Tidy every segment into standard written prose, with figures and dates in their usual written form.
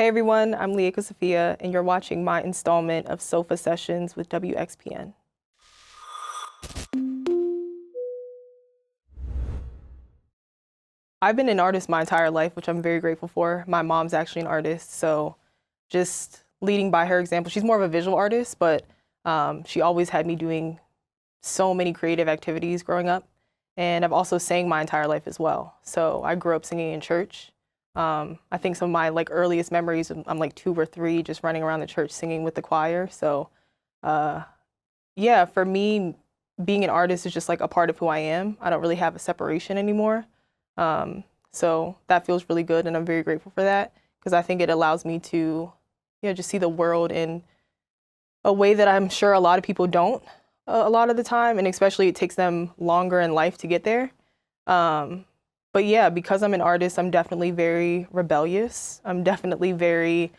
Hey everyone, I'm Rieko Safiyya, and you're watching my installment of Sofa Sessions with WXPN. I've been an artist my entire life, which I'm very grateful for. My mom's actually an artist, so just leading by her example. She's more of a visual artist, but she always had me doing so many creative activities growing up. And I've also sang my entire life as well. So I grew up singing in church. I think some of my earliest memories, I'm 2 or 3, just running around the church singing with the choir. So yeah, for me, being an artist is just a part of who I am. I don't really have a separation anymore. So that feels really good, and I'm very grateful for that because I think it allows me to, just see the world in a way that I'm sure a lot of people don't a lot of the time, and especially it takes them longer in life to get there. But yeah, because I'm an artist, I'm definitely very rebellious. I'm definitely very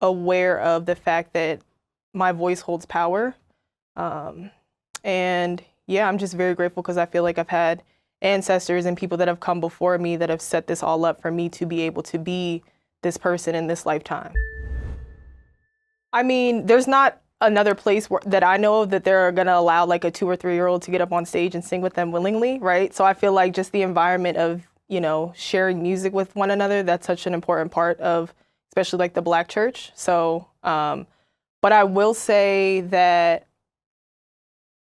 aware of the fact that my voice holds power. And yeah, I'm just very grateful because I feel like I've had ancestors and people that have come before me that have set this all up for me to be able to be this person in this lifetime. I mean, there's not another place that I know of that they're going to allow a 2 or 3-year-old to get up on stage and sing with them willingly, right? So I feel like just the environment of, sharing music with one another, that's such an important part of, especially the Black church. So, but I will say that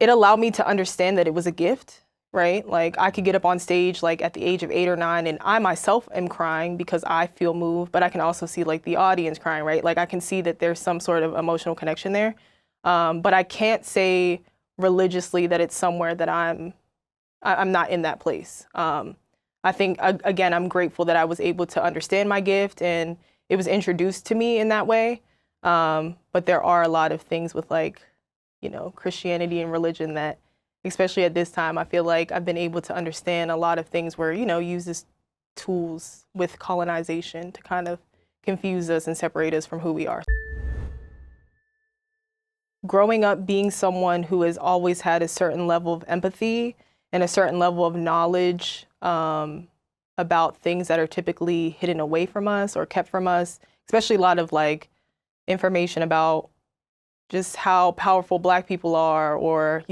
it allowed me to understand that it was a gift, right? I could get up on stage at the age of 8 or 9, and I myself am crying because I feel moved, but I can also see the audience crying, right? I can see that there's some sort of emotional connection there. But I can't say religiously that it's somewhere that I'm not in that place. I think, again, I'm grateful that I was able to understand my gift and it was introduced to me in that way. But there are a lot of things with Christianity and religion that, especially at this time, I feel like I've been able to understand a lot of things where, uses tools with colonization to kind of confuse us and separate us from who we are. Growing up being someone who has always had a certain level of empathy and a certain level of knowledge about things that are typically hidden away from us or kept from us, especially a lot of information about just how powerful Black people are, or,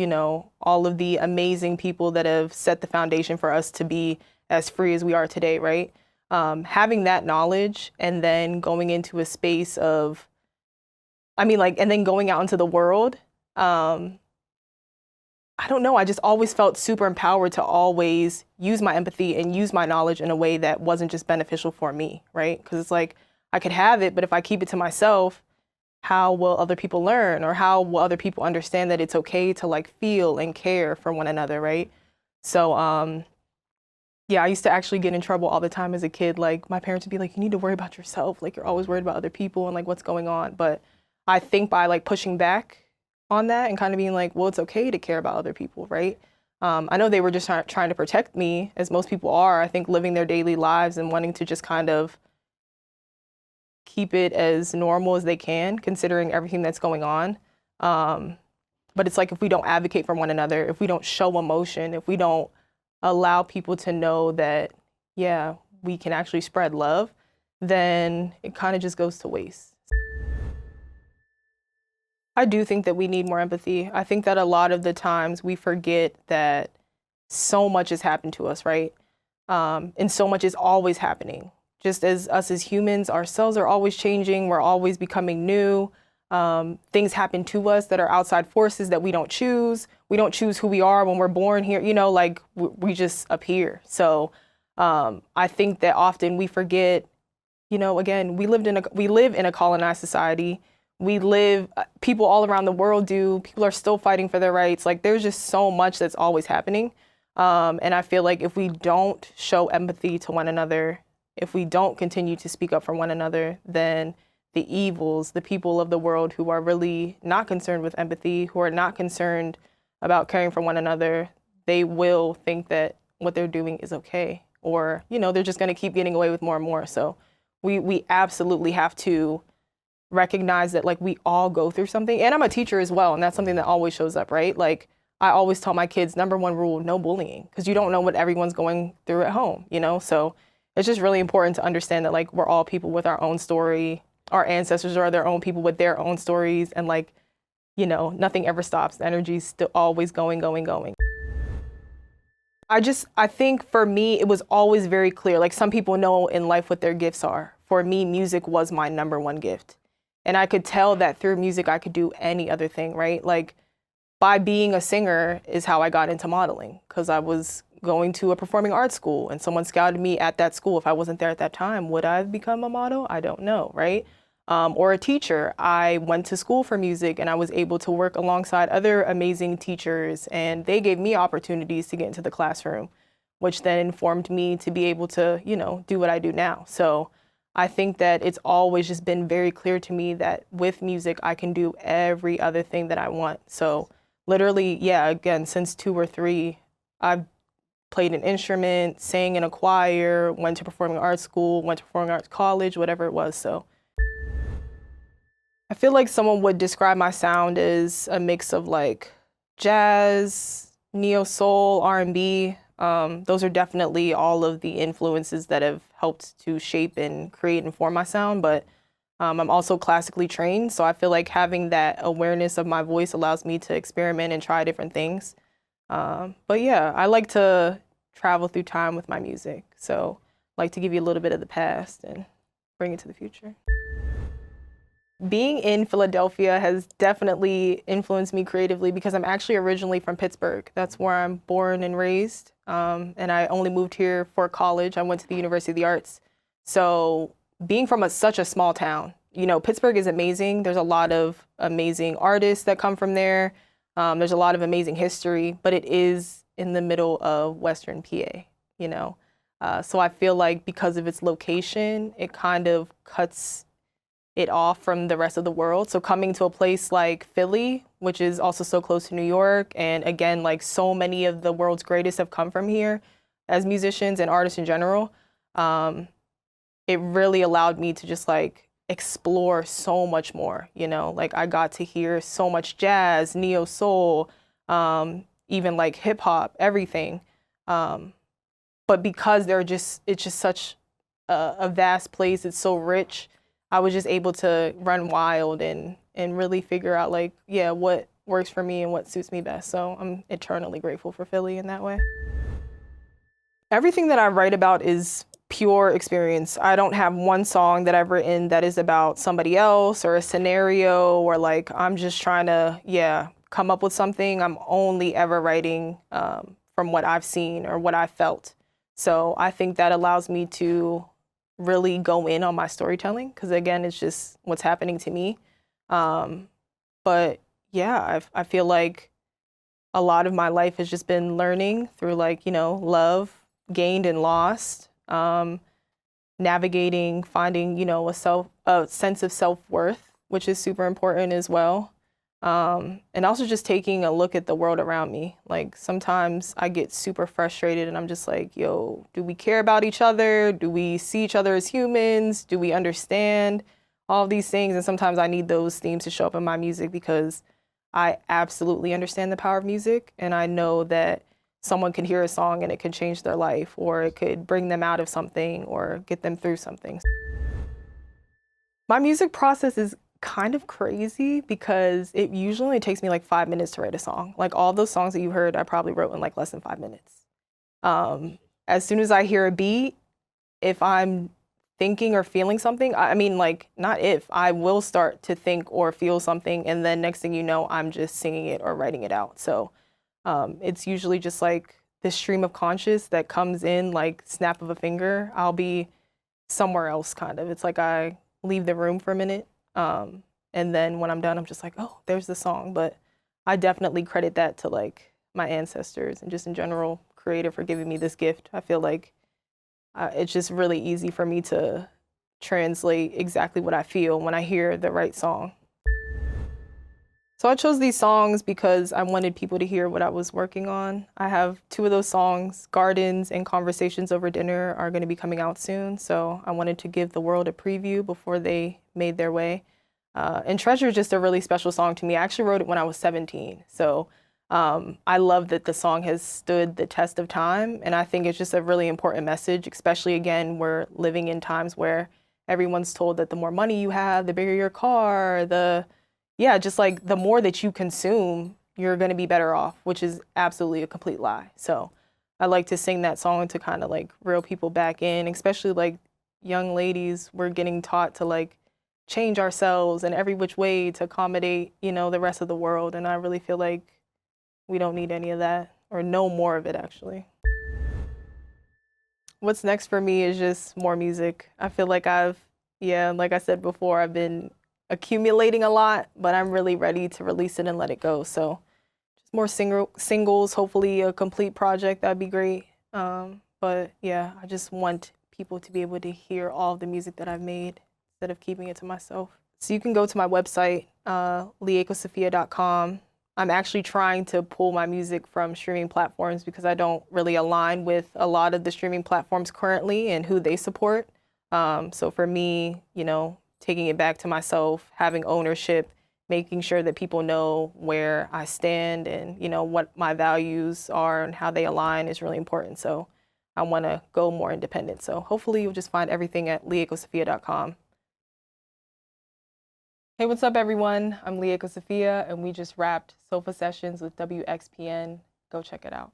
all of the amazing people that have set the foundation for us to be as free as we are today, right? Having that knowledge and then going into a space of, and then going out into the world, I don't know, I just always felt super empowered to always use my empathy and use my knowledge in a way that wasn't just beneficial for me, right? Because it's I could have it, but if I keep it to myself, how will other people learn, or how will other people understand that it's okay to feel and care for one another, right? So yeah, I used to actually get in trouble all the time as a kid. My parents would be you need to worry about yourself, you're always worried about other people and what's going on. But I think by pushing back on that and kind of being well, it's okay to care about other people, right? I know they were just trying to protect me, as most people are, I think, living their daily lives and wanting to just kind of keep it as normal as they can, considering everything that's going on. But it's if we don't advocate for one another, if we don't show emotion, if we don't allow people to know that, yeah, we can actually spread love, then it kind of just goes to waste. I do think that we need more empathy. I think that a lot of the times we forget that so much has happened to us, right? And so much is always happening. Just as us as humans, ourselves are always changing. We're always becoming new. Things happen to us that are outside forces that we don't choose. We don't choose who we are when we're born here. We just appear. So I think that often we forget, again, we live in a colonized society. People all around the world do. People are still fighting for their rights. There's just so much that's always happening. And I feel if we don't show empathy to one another, if we don't continue to speak up for one another, then the evils, the people of the world who are really not concerned with empathy, who are not concerned about caring for one another, they will think that what they're doing is okay. Or, they're just going to keep getting away with more and more. So we absolutely have to recognize that we all go through something. And I'm a teacher as well, and that's something that always shows up, right? I always tell my kids, number one rule, no bullying, because you don't know what everyone's going through at home, So it's just really important to understand that like we're all people with our own story. Our ancestors are their own people with their own stories, and like, you know, nothing ever stops. The energy's still always going, going, going. I think for me, it was always very clear. Like some people know in life what their gifts are. For me, music was my number one gift. And I could tell that through music, I could do any other thing, right? Like by being a singer is how I got into modeling, because I was going to a performing arts school and someone scouted me at that school. If I wasn't there at that time, would I have become a model? I don't know, right? Or a teacher. I went to school for music and I was able to work alongside other amazing teachers, and they gave me opportunities to get into the classroom, which then informed me to be able to, you know, do what I do now. So I think that it's always just been very clear to me that with music, I can do every other thing that I want. So literally, yeah, again, since 2 or 3, I've played an instrument, sang in a choir, went to performing arts school, went to performing arts college, whatever it was. So I feel like someone would describe my sound as a mix of like jazz, neo soul, R&B. Those are definitely all of the influences that have helped to shape and create and form my sound. But I'm also classically trained, so I feel like having that awareness of my voice allows me to experiment and try different things. But yeah, I like to travel through time with my music. So I like to give you a little bit of the past and bring it to the future. Being in Philadelphia has definitely influenced me creatively because I'm actually originally from Pittsburgh. That's where I'm born and raised. And I only moved here for college. I went to the University of the Arts. So being from such a small town, you know, Pittsburgh is amazing. There's a lot of amazing artists that come from there. There's a lot of amazing history, but it is in the middle of Western PA, you know. So I feel like because of its location, it kind of cuts it off from the rest of the world. So coming to a place like Philly, which is also so close to New York, and again, like so many of the world's greatest have come from here as musicians and artists in general, it really allowed me to just like explore so much more, you know, like I got to hear so much jazz, neo soul, even like hip hop, everything. But because it's just such a vast place, it's so rich, I was just able to run wild and really figure out like, yeah, what works for me and what suits me best. So I'm eternally grateful for Philly in that way. Everything that I write about is pure experience. I don't have one song that I've written that is about somebody else or a scenario or like I'm just trying to, come up with something. I'm only ever writing from what I've seen or what I felt. So I think that allows me to really go in on my storytelling because again, it's just what's happening to me. But yeah, I feel like a lot of my life has just been learning through like, you know, love gained and lost, navigating, finding, you know, a sense of self-worth, which is super important as well. And also just taking a look at the world around me. Like sometimes I get super frustrated and I'm just like, yo, do we care about each other? Do we see each other as humans? Do we understand all of these things? And sometimes I need those themes to show up in my music because I absolutely understand the power of music. And I know that someone can hear a song and it could change their life, or it could bring them out of something or get them through something. My music process is kind of crazy because it usually only takes me like 5 minutes to write a song. Like all those songs that you heard, I probably wrote in like less than 5 minutes. As soon as I hear a beat, if I'm thinking or feeling something, I mean, like not if, I will start to think or feel something. And then next thing you know, I'm just singing it or writing it out. So it's usually just like this stream of conscious that comes in like snap of a finger. I'll be somewhere else kind of. It's like I leave the room for a minute. And then when I'm done, I'm just like, oh, there's the song. But I definitely credit that to like my ancestors and just in general creator for giving me this gift. I feel like it's just really easy for me to translate exactly what I feel when I hear the right song. So I chose these songs because I wanted people to hear what I was working on. I have 2 of those songs, Gardens and Conversations Over Dinner, are going to be coming out soon. So I wanted to give the world a preview before they made their way. And Treasure is just a really special song to me. I actually wrote it when I was 17. So I love that the song has stood the test of time, and I think it's just a really important message, especially, again, we're living in times where everyone's told that the more money you have, the bigger your car, just like the more that you consume, you're going to be better off, which is absolutely a complete lie. So I like to sing that song to kind of like reel people back in, especially like young ladies. We're getting taught to like change ourselves in every which way to accommodate, the rest of the world. And I really feel like we don't need any of that, or no more of it, actually. What's next for me is just more music. I feel like like I said before, I've been accumulating a lot, but I'm really ready to release it and let it go. So just more singles, hopefully a complete project, that'd be great. But yeah, I just want people to be able to hear all of the music that I've made instead of keeping it to myself. So you can go to my website, riekosafiyya.com. I'm actually trying to pull my music from streaming platforms because I don't really align with a lot of the streaming platforms currently and who they support. So for me, taking it back to myself, having ownership, making sure that people know where I stand and, what my values are and how they align is really important. So I want to go more independent. So hopefully you'll just find everything at riekosafiyya.com. Hey, what's up, everyone? I'm Rieko Safiyya, and we just wrapped Sofa Sessions with WXPN. Go check it out.